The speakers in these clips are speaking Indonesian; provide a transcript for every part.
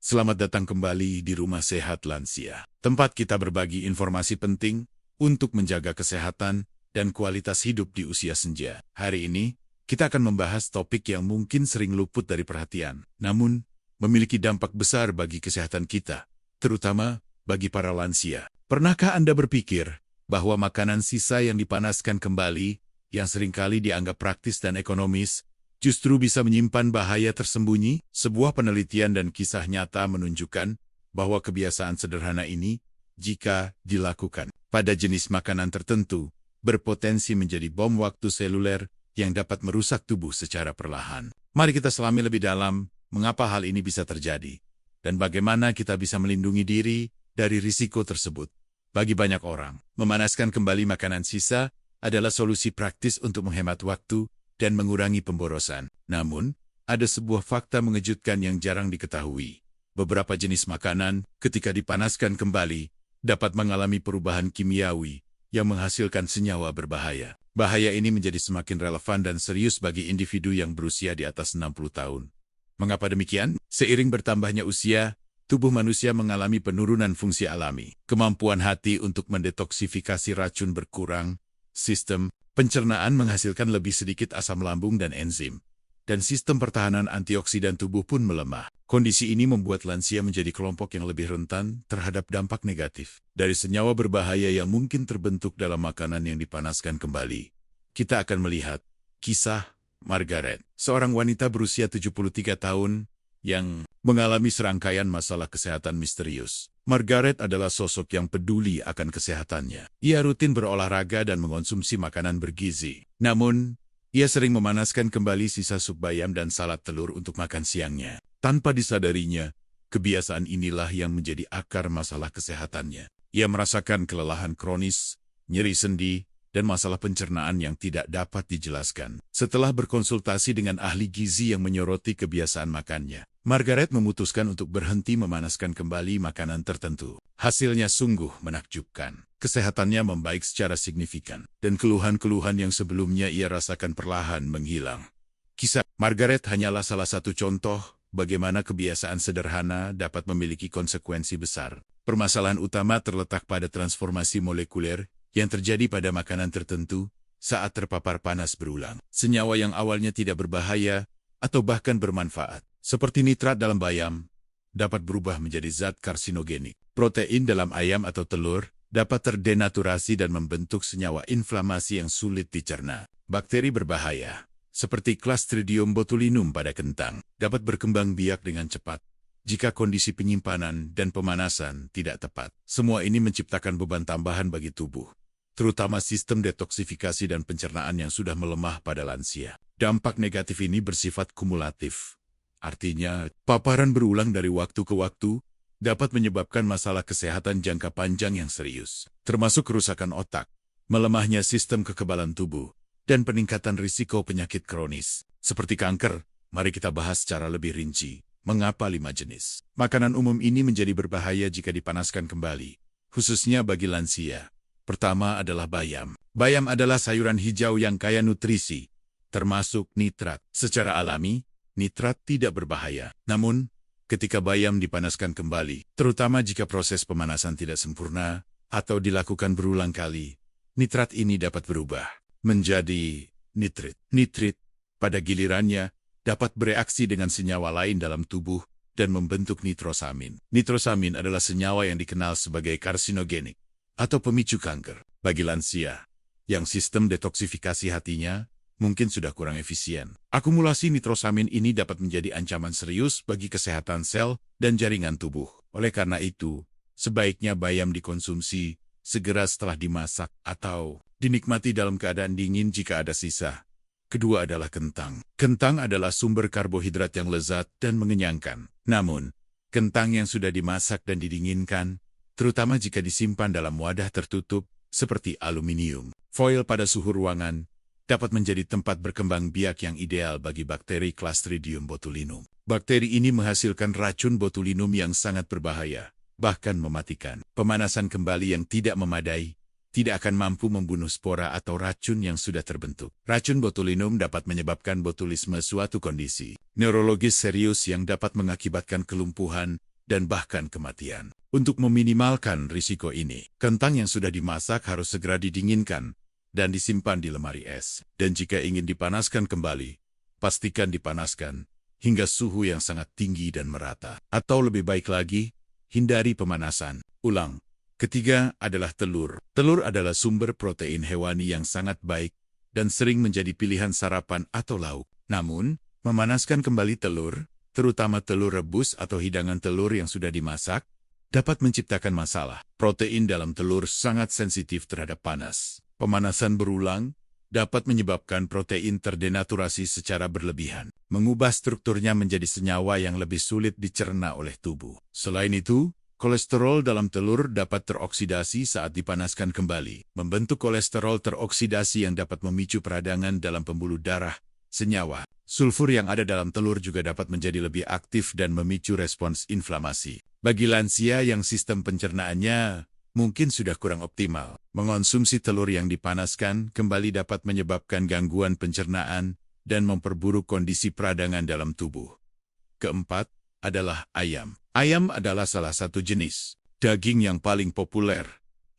Selamat datang kembali di Rumah Sehat Lansia, tempat kita berbagi informasi penting untuk menjaga kesehatan dan kualitas hidup di usia senja. Hari ini, kita akan membahas topik yang mungkin sering luput dari perhatian, namun memiliki dampak besar bagi kesehatan kita, terutama bagi para lansia. Pernahkah Anda berpikir bahwa makanan sisa yang dipanaskan kembali, yang seringkali dianggap praktis dan ekonomis, justru bisa menyimpan bahaya tersembunyi? Sebuah penelitian dan kisah nyata menunjukkan bahwa kebiasaan sederhana ini, jika dilakukan pada jenis makanan tertentu, berpotensi menjadi bom waktu seluler yang dapat merusak tubuh secara perlahan. Mari kita selami lebih dalam mengapa hal ini bisa terjadi, dan bagaimana kita bisa melindungi diri dari risiko tersebut. Bagi banyak orang, memanaskan kembali makanan sisa adalah solusi praktis untuk menghemat waktu dan mengurangi pemborosan. Namun, ada sebuah fakta mengejutkan yang jarang diketahui. Beberapa jenis makanan, ketika dipanaskan kembali, dapat mengalami perubahan kimiawi yang menghasilkan senyawa berbahaya. Bahaya ini menjadi semakin relevan dan serius bagi individu yang berusia di atas 60 tahun. Mengapa demikian? Seiring bertambahnya usia, tubuh manusia mengalami penurunan fungsi alami. Kemampuan hati untuk mendetoksifikasi racun berkurang, sistem pencernaan menghasilkan lebih sedikit asam lambung dan enzim, dan sistem pertahanan antioksidan tubuh pun melemah. Kondisi ini membuat lansia menjadi kelompok yang lebih rentan terhadap dampak negatif dari senyawa berbahaya yang mungkin terbentuk dalam makanan yang dipanaskan kembali. Kita akan melihat kisah Margaret, seorang wanita berusia 73 tahun yang mengalami serangkaian masalah kesehatan misterius. Margaret adalah sosok yang peduli akan kesehatannya. Ia rutin berolahraga dan mengonsumsi makanan bergizi. Namun, ia sering memanaskan kembali sisa sup bayam dan salad telur untuk makan siangnya. Tanpa disadarinya, kebiasaan inilah yang menjadi akar masalah kesehatannya. Ia merasakan kelelahan kronis, nyeri sendi, dan masalah pencernaan yang tidak dapat dijelaskan. Setelah berkonsultasi dengan ahli gizi yang menyoroti kebiasaan makannya, Margaret memutuskan untuk berhenti memanaskan kembali makanan tertentu. Hasilnya sungguh menakjubkan. Kesehatannya membaik secara signifikan, dan keluhan-keluhan yang sebelumnya ia rasakan perlahan menghilang. Kisah Margaret hanyalah salah satu contoh bagaimana kebiasaan sederhana dapat memiliki konsekuensi besar. Permasalahan utama terletak pada transformasi molekuler yang terjadi pada makanan tertentu saat terpapar panas berulang. Senyawa yang awalnya tidak berbahaya atau bahkan bermanfaat, seperti nitrat dalam bayam, dapat berubah menjadi zat karsinogenik. Protein dalam ayam atau telur dapat terdenaturasi dan membentuk senyawa inflamasi yang sulit dicerna. Bakteri berbahaya, seperti Clostridium botulinum pada kentang, dapat berkembang biak dengan cepat jika kondisi penyimpanan dan pemanasan tidak tepat. Semua ini menciptakan beban tambahan bagi tubuh, terutama sistem detoksifikasi dan pencernaan yang sudah melemah pada lansia. Dampak negatif ini bersifat kumulatif. Artinya, paparan berulang dari waktu ke waktu dapat menyebabkan masalah kesehatan jangka panjang yang serius, termasuk kerusakan otak, melemahnya sistem kekebalan tubuh, dan peningkatan risiko penyakit kronis, seperti kanker. Mari kita bahas secara lebih rinci. Mengapa 5 jenis makanan umum ini menjadi berbahaya jika dipanaskan kembali, khususnya bagi lansia? Pertama adalah bayam. Bayam adalah sayuran hijau yang kaya nutrisi, termasuk nitrat. Secara alami, nitrat tidak berbahaya. Namun, ketika bayam dipanaskan kembali, terutama jika proses pemanasan tidak sempurna atau dilakukan berulang kali, nitrat ini dapat berubah menjadi nitrit. Nitrit, pada gilirannya, dapat bereaksi dengan senyawa lain dalam tubuh dan membentuk nitrosamin. Nitrosamin adalah senyawa yang dikenal sebagai karsinogenik atau pemicu kanker. Bagi lansia yang sistem detoksifikasi hatinya mungkin sudah kurang efisien, akumulasi nitrosamin ini dapat menjadi ancaman serius bagi kesehatan sel dan jaringan tubuh. Oleh karena itu, sebaiknya bayam dikonsumsi segera setelah dimasak atau dinikmati dalam keadaan dingin jika ada sisa. Kedua adalah kentang. Kentang adalah sumber karbohidrat yang lezat dan mengenyangkan. Namun, kentang yang sudah dimasak dan didinginkan, terutama jika disimpan dalam wadah tertutup seperti aluminium, foil pada suhu ruangan, dapat menjadi tempat berkembang biak yang ideal bagi bakteri Clostridium botulinum. Bakteri ini menghasilkan racun botulinum yang sangat berbahaya, bahkan mematikan. Pemanasan kembali yang tidak memadai tidak akan mampu membunuh spora atau racun yang sudah terbentuk. Racun botulinum dapat menyebabkan botulisme, suatu kondisi neurologis serius yang dapat mengakibatkan kelumpuhan dan bahkan kematian. Untuk meminimalkan risiko ini, kentang yang sudah dimasak harus segera didinginkan dan disimpan di lemari es. Dan jika ingin dipanaskan kembali, pastikan dipanaskan hingga suhu yang sangat tinggi dan merata. Atau lebih baik lagi, hindari pemanasan. Ulang. Ketiga adalah telur. Telur adalah sumber protein hewani yang sangat baik dan sering menjadi pilihan sarapan atau lauk. Namun, memanaskan kembali telur, terutama telur rebus atau hidangan telur yang sudah dimasak, dapat menciptakan masalah. Protein dalam telur sangat sensitif terhadap panas. Pemanasan berulang dapat menyebabkan protein terdenaturasi secara berlebihan, mengubah strukturnya menjadi senyawa yang lebih sulit dicerna oleh tubuh. Selain itu, kolesterol dalam telur dapat teroksidasi saat dipanaskan kembali, membentuk kolesterol teroksidasi yang dapat memicu peradangan dalam pembuluh darah. Senyawa sulfur yang ada dalam telur juga dapat menjadi lebih aktif dan memicu respons inflamasi. Bagi lansia yang sistem pencernaannya mungkin sudah kurang optimal, mengonsumsi telur yang dipanaskan kembali dapat menyebabkan gangguan pencernaan dan memperburuk kondisi peradangan dalam tubuh. Keempat adalah ayam. Ayam adalah salah satu jenis daging yang paling populer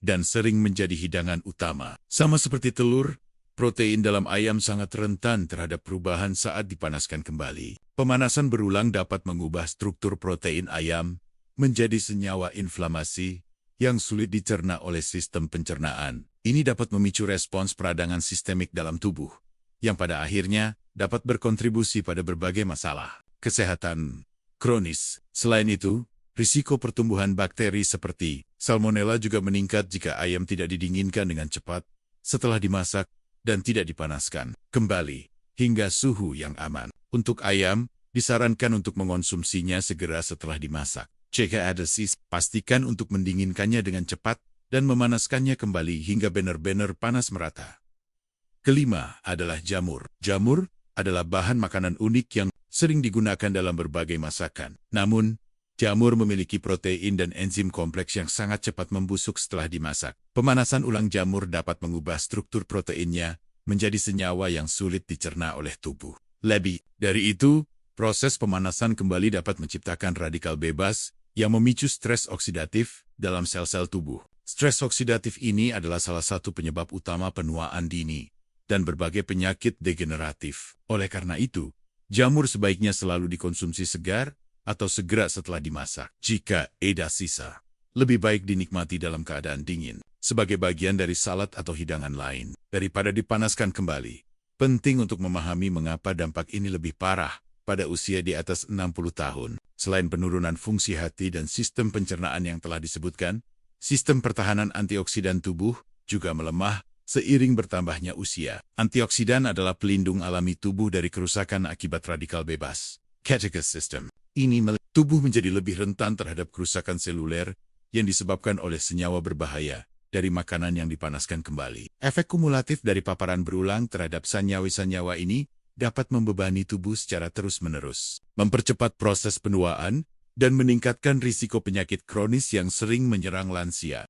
dan sering menjadi hidangan utama. Sama seperti telur, protein dalam ayam sangat rentan terhadap perubahan saat dipanaskan kembali. Pemanasan berulang dapat mengubah struktur protein ayam menjadi senyawa inflamasi yang sulit dicerna oleh sistem pencernaan. Ini dapat memicu respons peradangan sistemik dalam tubuh, yang pada akhirnya dapat berkontribusi pada berbagai masalah kesehatan kronis. Selain itu, risiko pertumbuhan bakteri seperti Salmonella juga meningkat jika ayam tidak didinginkan dengan cepat setelah dimasak dan tidak dipanaskan kembali hingga suhu yang aman. Untuk ayam, disarankan untuk mengonsumsinya segera setelah dimasak. Jika ada sisa, pastikan untuk mendinginkannya dengan cepat dan memanaskannya kembali hingga benar-benar panas merata. Kelima adalah jamur. Jamur adalah bahan makanan unik yang sering digunakan dalam berbagai masakan. Namun, jamur memiliki protein dan enzim kompleks yang sangat cepat membusuk setelah dimasak. Pemanasan ulang jamur dapat mengubah struktur proteinnya menjadi senyawa yang sulit dicerna oleh tubuh. Lebih dari itu, proses pemanasan kembali dapat menciptakan radikal bebas yang memicu stres oksidatif dalam sel-sel tubuh. Stres oksidatif ini adalah salah satu penyebab utama penuaan dini dan berbagai penyakit degeneratif. Oleh karena itu, jamur sebaiknya selalu dikonsumsi segar atau segera setelah dimasak. Jika ada sisa, lebih baik dinikmati dalam keadaan dingin, sebagai bagian dari salad atau hidangan lain, daripada dipanaskan kembali. Penting untuk memahami mengapa dampak ini lebih parah pada usia di atas 60 tahun. Selain penurunan fungsi hati dan sistem pencernaan yang telah disebutkan, sistem pertahanan antioksidan tubuh juga melemah seiring bertambahnya usia. Antioksidan adalah pelindung alami tubuh dari kerusakan akibat radikal bebas. Catechus system. Ini tubuh menjadi lebih rentan terhadap kerusakan seluler yang disebabkan oleh senyawa berbahaya dari makanan yang dipanaskan kembali. Efek kumulatif dari paparan berulang terhadap senyawa-senyawa ini dapat membebani tubuh secara terus-menerus, mempercepat proses penuaan, dan meningkatkan risiko penyakit kronis yang sering menyerang lansia.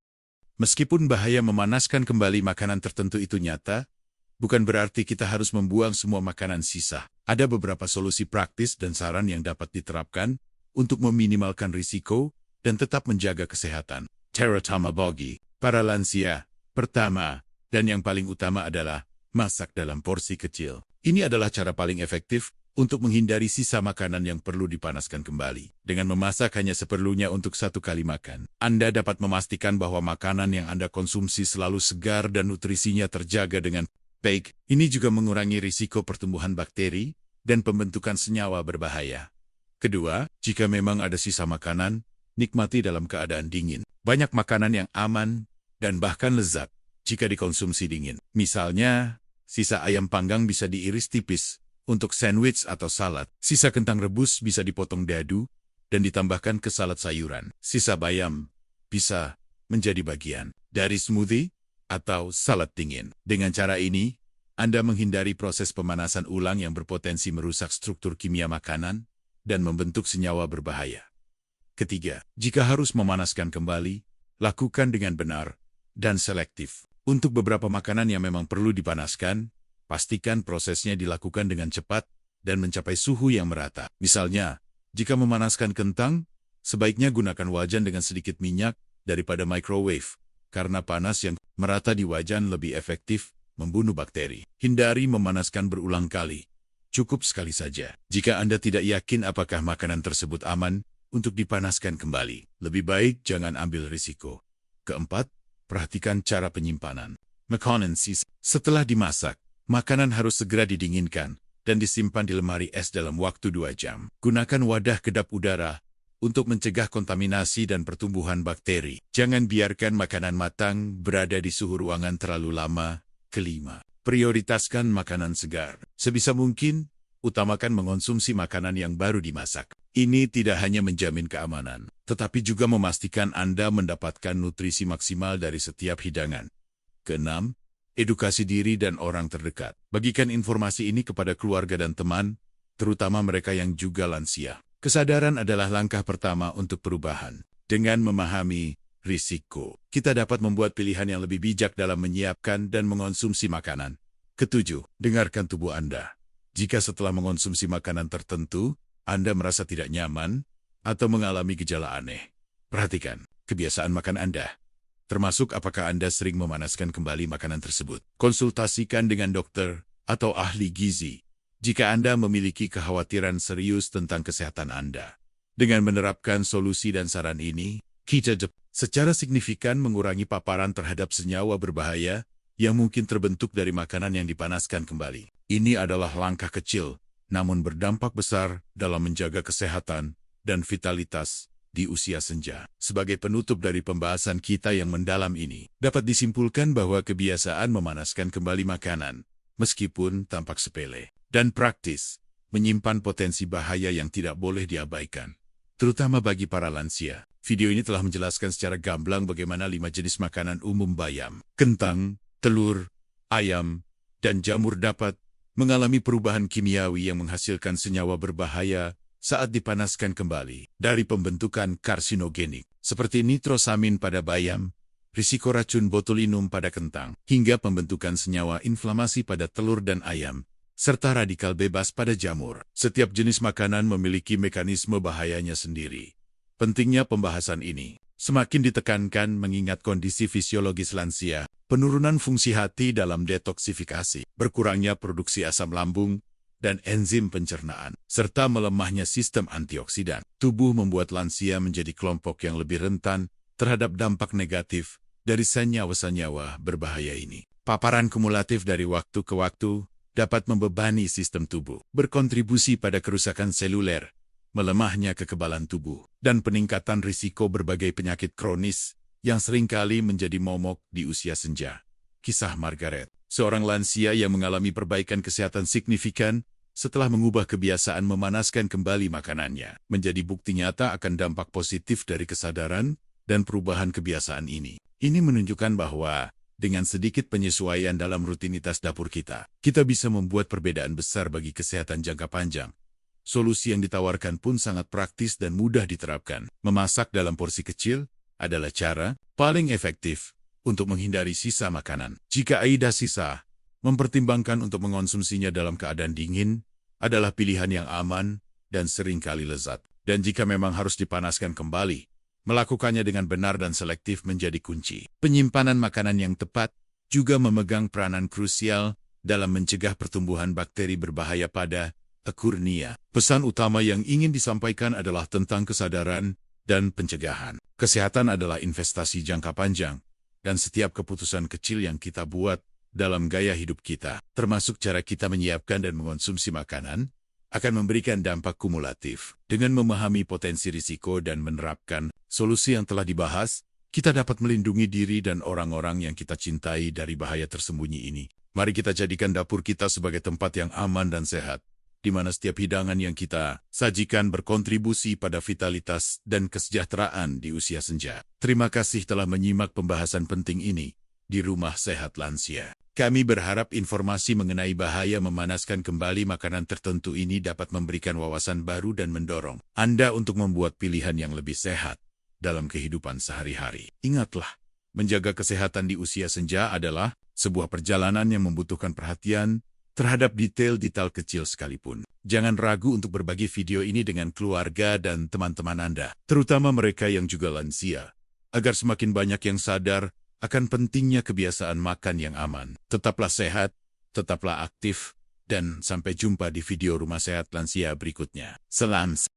Meskipun bahaya memanaskan kembali makanan tertentu itu nyata, bukan berarti kita harus membuang semua makanan sisa. Ada beberapa solusi praktis dan saran yang dapat diterapkan untuk meminimalkan risiko dan tetap menjaga kesehatan. Terutama bagi para lansia. Pertama, dan yang paling utama adalah masak dalam porsi kecil. Ini adalah cara paling efektif untuk menghindari sisa makanan yang perlu dipanaskan kembali. Dengan memasak hanya seperlunya untuk satu kali makan, Anda dapat memastikan bahwa makanan yang Anda konsumsi selalu segar dan nutrisinya terjaga dengan baik. Ini juga mengurangi risiko pertumbuhan bakteri dan pembentukan senyawa berbahaya. Kedua, jika memang ada sisa makanan, nikmati dalam keadaan dingin. Banyak makanan yang aman dan bahkan lezat jika dikonsumsi dingin. Misalnya, sisa ayam panggang bisa diiris tipis untuk sandwich atau salad. Sisa kentang rebus bisa dipotong dadu dan ditambahkan ke salad sayuran. Sisa bayam bisa menjadi bagian dari smoothie atau salad dingin. Dengan cara ini, Anda menghindari proses pemanasan ulang yang berpotensi merusak struktur kimia makanan dan membentuk senyawa berbahaya. Ketiga, jika harus memanaskan kembali, lakukan dengan benar dan selektif. Untuk beberapa makanan yang memang perlu dipanaskan, pastikan prosesnya dilakukan dengan cepat dan mencapai suhu yang merata. Misalnya, jika memanaskan kentang, Sebaiknya gunakan wajan dengan sedikit minyak daripada microwave, karena panas yang merata di wajan lebih efektif membunuh bakteri. Hindari memanaskan berulang kali. Cukup sekali saja. Jika Anda tidak yakin apakah makanan tersebut aman untuk dipanaskan kembali, lebih baik jangan ambil risiko. Keempat, perhatikan cara penyimpanan. Makanan sisa. Setelah dimasak, makanan harus segera didinginkan dan disimpan di lemari es dalam waktu 2 jam. Gunakan wadah kedap udara untuk mencegah kontaminasi dan pertumbuhan bakteri. Jangan biarkan makanan matang berada di suhu ruangan terlalu lama. Kelima, prioritaskan makanan segar. Sebisa mungkin, utamakan mengonsumsi makanan yang baru dimasak. Ini tidak hanya menjamin keamanan, tetapi juga memastikan Anda mendapatkan nutrisi maksimal dari setiap hidangan. Keenam, edukasi diri dan orang terdekat. Bagikan informasi ini kepada keluarga dan teman, terutama mereka yang juga lansia. Kesadaran adalah langkah pertama untuk perubahan. Dengan memahami risiko, kita dapat membuat pilihan yang lebih bijak dalam menyiapkan dan mengonsumsi makanan. Ketujuh, dengarkan tubuh Anda. Jika setelah mengonsumsi makanan tertentu, Anda merasa tidak nyaman atau mengalami gejala aneh, perhatikan kebiasaan makan Anda, termasuk apakah Anda sering memanaskan kembali makanan tersebut. Konsultasikan dengan dokter atau ahli gizi jika Anda memiliki kekhawatiran serius tentang kesehatan Anda. Dengan menerapkan solusi dan saran ini, kita secara signifikan mengurangi paparan terhadap senyawa berbahaya yang mungkin terbentuk dari makanan yang dipanaskan kembali. Ini adalah langkah kecil, namun berdampak besar dalam menjaga kesehatan dan vitalitas di usia senja. Sebagai penutup dari pembahasan kita yang mendalam ini, dapat disimpulkan bahwa kebiasaan memanaskan kembali makanan, meskipun tampak sepele dan praktis, menyimpan potensi bahaya yang tidak boleh diabaikan, terutama bagi para lansia. Video ini telah menjelaskan secara gamblang bagaimana 5 jenis makanan umum bayam, kentang, telur, ayam, dan jamur dapat mengalami perubahan kimiawi yang menghasilkan senyawa berbahaya saat dipanaskan kembali, dari pembentukan karsinogenik seperti nitrosamin pada bayam, risiko racun botulinum pada kentang, hingga pembentukan senyawa inflamasi pada telur dan ayam, serta radikal bebas pada jamur. Setiap jenis makanan memiliki mekanisme bahayanya sendiri. Pentingnya pembahasan ini semakin ditekankan mengingat kondisi fisiologis lansia, penurunan fungsi hati dalam detoksifikasi, berkurangnya produksi asam lambung dan enzim pencernaan, serta melemahnya sistem antioksidan. Tubuh membuat lansia menjadi kelompok yang lebih rentan terhadap dampak negatif dari senyawa-senyawa berbahaya ini. Paparan kumulatif dari waktu ke waktu dapat membebani sistem tubuh, berkontribusi pada kerusakan seluler, melemahnya kekebalan tubuh, dan peningkatan risiko berbagai penyakit kronis yang seringkali menjadi momok di usia senja. Kisah Margaret, seorang lansia yang mengalami perbaikan kesehatan signifikan setelah mengubah kebiasaan memanaskan kembali makanannya, menjadi bukti nyata akan dampak positif dari kesadaran dan perubahan kebiasaan ini. Ini menunjukkan bahwa dengan sedikit penyesuaian dalam rutinitas dapur kita bisa membuat perbedaan besar bagi kesehatan jangka panjang. Solusi yang ditawarkan pun sangat praktis dan mudah diterapkan. Memasak dalam porsi kecil adalah cara paling efektif untuk menghindari sisa makanan. Jika ada sisa, mempertimbangkan untuk mengonsumsinya dalam keadaan dingin adalah pilihan yang aman dan seringkali lezat. Dan jika memang harus dipanaskan kembali, melakukannya dengan benar dan selektif menjadi kunci. Penyimpanan makanan yang tepat juga memegang peranan krusial dalam mencegah pertumbuhan bakteri berbahaya pada Equirnia. Pesan utama yang ingin disampaikan adalah tentang kesadaran dan pencegahan. Kesehatan adalah investasi jangka panjang, dan setiap keputusan kecil yang kita buat dalam gaya hidup kita, termasuk cara kita menyiapkan dan mengonsumsi makanan, akan memberikan dampak kumulatif. Dengan memahami potensi risiko dan menerapkan solusi yang telah dibahas, kita dapat melindungi diri dan orang-orang yang kita cintai dari bahaya tersembunyi ini. Mari kita jadikan dapur kita sebagai tempat yang aman dan sehat, di mana setiap hidangan yang kita sajikan berkontribusi pada vitalitas dan kesejahteraan di usia senja. Terima kasih telah menyimak pembahasan penting ini di Rumah Sehat Lansia. Kami berharap informasi mengenai bahaya memanaskan kembali makanan tertentu ini dapat memberikan wawasan baru dan mendorong Anda untuk membuat pilihan yang lebih sehat dalam kehidupan sehari-hari. Ingatlah, menjaga kesehatan di usia senja adalah sebuah perjalanan yang membutuhkan perhatian terhadap detail-detail kecil sekalipun. Jangan ragu untuk berbagi video ini dengan keluarga dan teman-teman Anda, terutama mereka yang juga lansia, agar semakin banyak yang sadar akan pentingnya kebiasaan makan yang aman. Tetaplah sehat, tetaplah aktif, dan sampai jumpa di video Rumah Sehat Lansia berikutnya. Salam.